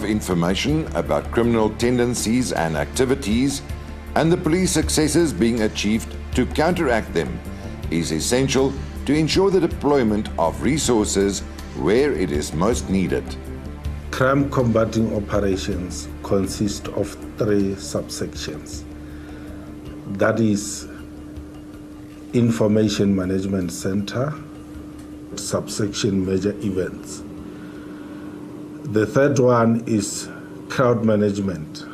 information about criminal tendencies and activities and the police successes being achieved to counteract them is essential to ensure the deployment of resources where it is most needed. Crime combating operations consist of 3 subsections. That is Information Management Center, subsection Major Events. The third one is Crowd Management.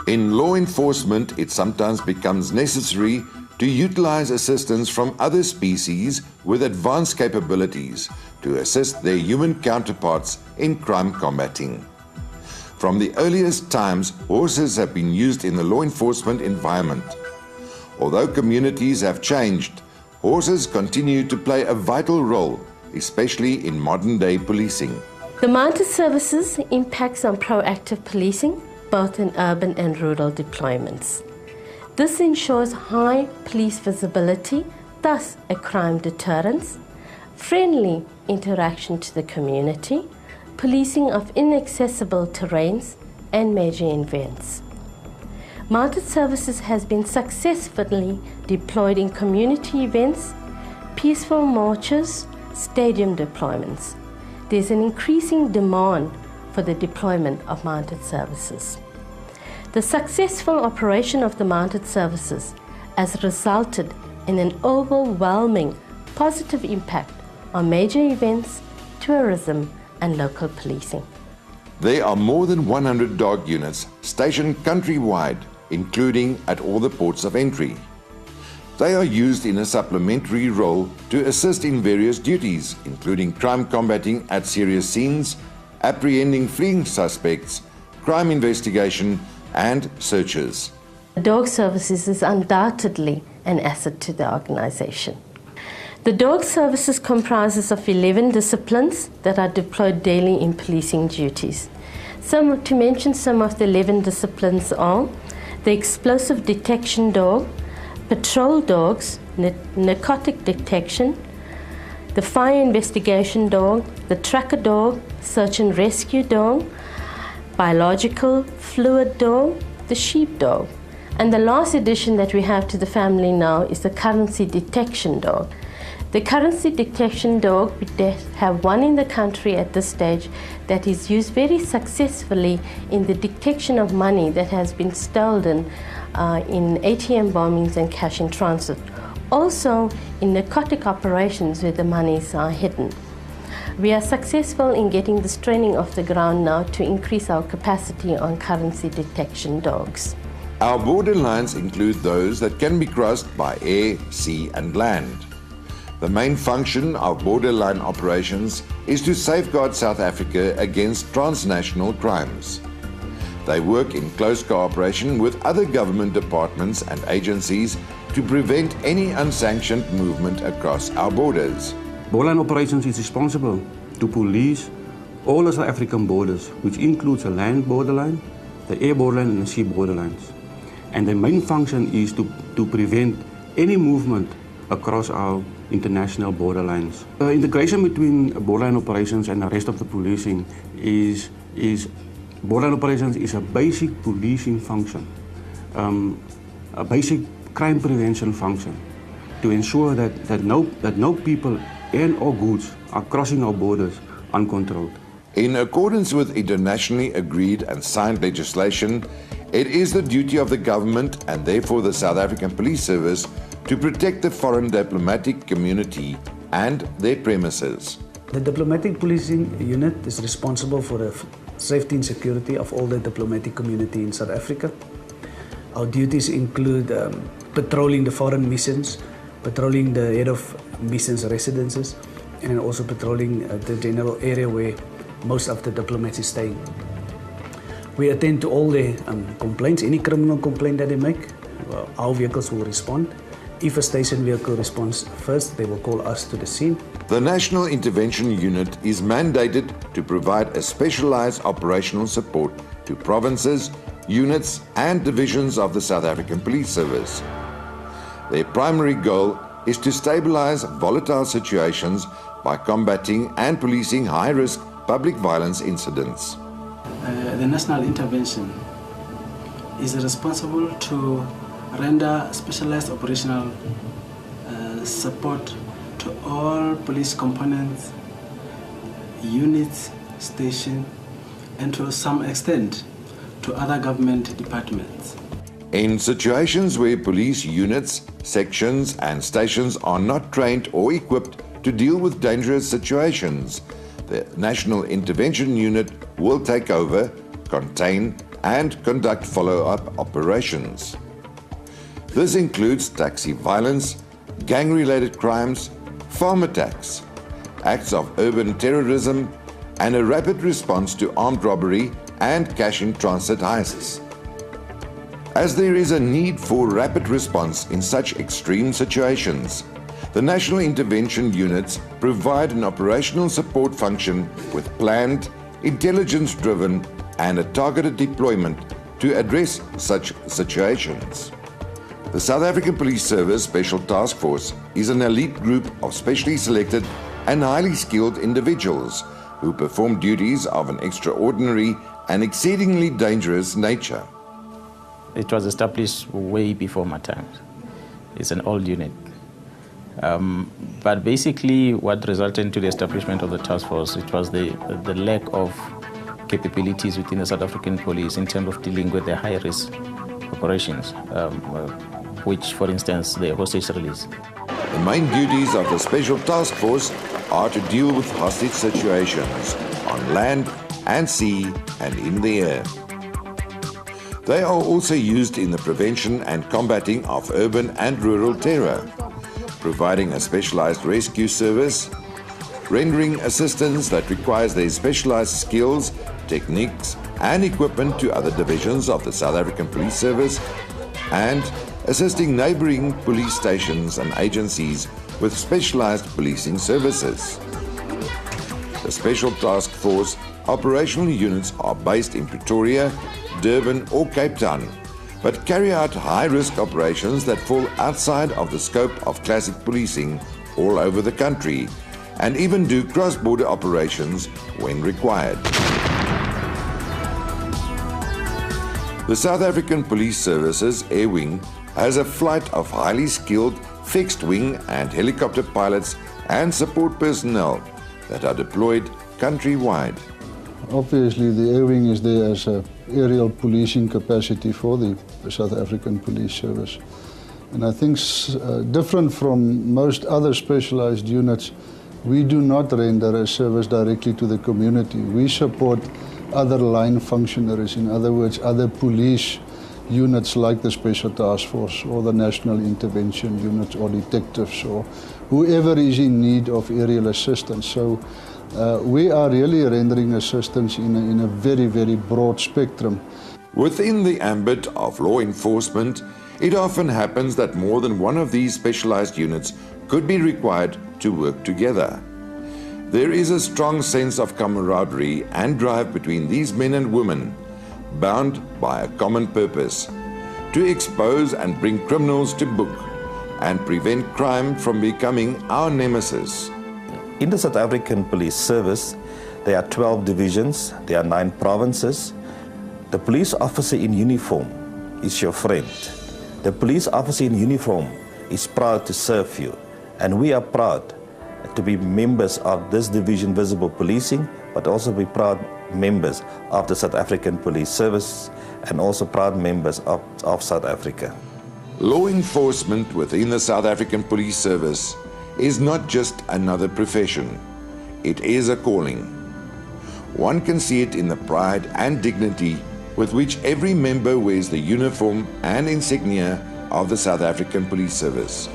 In law enforcement, it sometimes becomes necessary to utilize assistance from other species with advanced capabilities to assist their human counterparts in crime combating. From the earliest times, horses have been used in the law enforcement environment. Although communities have changed, horses continue to play a vital role, especially in modern-day policing. The mounted services impacts on proactive policing, both in urban and rural deployments. This ensures high police visibility, thus a crime deterrence, friendly interaction to the community, policing of inaccessible terrains and major events. Mounted services has been successfully deployed in community events, peaceful marches, stadium deployments. There's an increasing demand for the deployment of mounted services. The successful operation of the mounted services has resulted in an overwhelming positive impact on major events, tourism, and local policing. There are more than 100 dog units stationed countrywide, including at all the ports of entry. They are used in a supplementary role to assist in various duties, including crime combating at serious scenes, apprehending fleeing suspects, crime investigation, and searches. Dog services is undoubtedly an asset to the organization. The dog services comprises of 11 disciplines that are deployed daily in policing duties. To mention some of the 11 disciplines are the explosive detection dog, patrol dogs, narcotic detection, the fire investigation dog, the tracker dog, search and rescue dog, biological fluid dog, the sheep dog. And the last addition that we have to the family now is the currency detection dog. The currency detection dog, we have one in the country at this stage that is used very successfully in the detection of money that has been stolen in ATM bombings and cash in transit. Also in narcotic operations where the monies are hidden. We are successful in getting this training off the ground now to increase our capacity on currency detection dogs. Our borderlines include those that can be crossed by air, sea, and land. The main function of borderline operations is to safeguard South Africa against transnational crimes. They work in close cooperation with other government departments and agencies to prevent any unsanctioned movement across our borders. Borderline operations is responsible to police all the South African borders, which includes the land borderline, the air borderline, and the sea borderlines. And the main function is to prevent any movement across our international borderlines. The integration between borderline operations and the rest of the policing is borderline operations is a basic policing function, a basic crime prevention function, to ensure that no people and or goods are crossing our borders uncontrolled. In accordance with internationally agreed and signed legislation, it is the duty of the government and therefore the South African Police Service to protect the foreign diplomatic community and their premises. The diplomatic policing unit is responsible for the safety and security of all the diplomatic community in South Africa. Our duties include patrolling the foreign missions, patrolling the head of missions residences, and also patrolling the general area where most of the diplomats is staying. We attend to all the complaints, any criminal complaint that they make. Our vehicles will respond. If a station vehicle responds first, they will call us to the scene. The National Intervention Unit is mandated to provide a specialized operational support to provinces, units, and divisions of the South African Police Service. Their primary goal is to stabilize volatile situations by combating and policing high-risk public violence incidents. the national intervention is responsible to render specialized operational support to all police components, units, stations, and to some extent to other government departments. In situations where police units, sections and stations are not trained or equipped to deal with dangerous situations, the National Intervention Unit will take over, contain and conduct follow-up operations. This includes taxi violence, gang-related crimes, farm attacks, acts of urban terrorism, and a rapid response to armed robbery and cash-in-transit heists. As there is a need for rapid response in such extreme situations, the National Intervention Units provide an operational support function with planned, intelligence-driven, and a targeted deployment to address such situations. The South African Police Service Special Task Force is an elite group of specially selected and highly skilled individuals who perform duties of an extraordinary and exceedingly dangerous nature. It was established way before my time. It's an old unit. But basically what resulted into the establishment of the task force, it was the lack of capabilities within the South African police in terms of dealing with the high-risk operations, which, for instance, the hostage release. The main duties of the Special Task Force are to deal with hostage situations on land and sea and in the air. They are also used in the prevention and combating of urban and rural terror, providing a specialized rescue service, rendering assistance that requires their specialized skills, techniques, and equipment to other divisions of the South African Police Service, and assisting neighboring police stations and agencies with specialized policing services. The Special Task Force operational units are based in Pretoria, Durban or Cape Town, but carry out high-risk operations that fall outside of the scope of classic policing all over the country, and even do cross-border operations when required. The South African Police Service's Air Wing has a flight of highly skilled fixed-wing and helicopter pilots and support personnel that are deployed countrywide. Obviously, the Air Wing is there as an aerial policing capacity for the South African Police Service. And I think different from most other specialized units, we do not render a service directly to the community. We support other line functionaries, in other words, other police units like the Special Task Force or the National Intervention Units or detectives or whoever is in need of aerial assistance. So we are really rendering assistance in a very, very broad spectrum. Within the ambit of law enforcement, it often happens that more than one of these specialized units could be required to work together. There is a strong sense of camaraderie and drive between these men and women, bound by a common purpose, to expose and bring criminals to book and prevent crime from becoming our nemesis. In the South African Police Service, there are 12 divisions, there are 9 provinces. The police officer in uniform is your friend. The police officer in uniform is proud to serve you, and we are proud to be members of this division, Visible Policing, but also be proud members of the South African Police Service and also proud members of South Africa. Law enforcement within the South African Police Service is not just another profession, it is a calling. One can see it in the pride and dignity with which every member wears the uniform and insignia of the South African Police Service.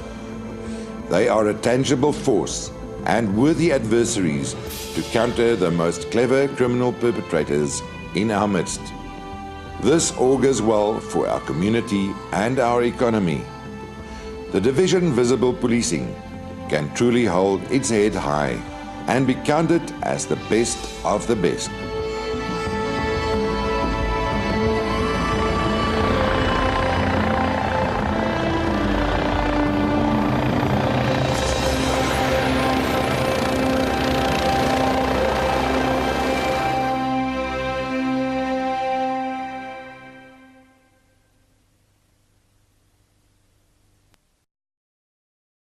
They are a tangible force and worthy adversaries to counter the most clever criminal perpetrators in our midst. This augurs well for our community and our economy. The division Visible Policing can truly hold its head high and be counted as the best of the best.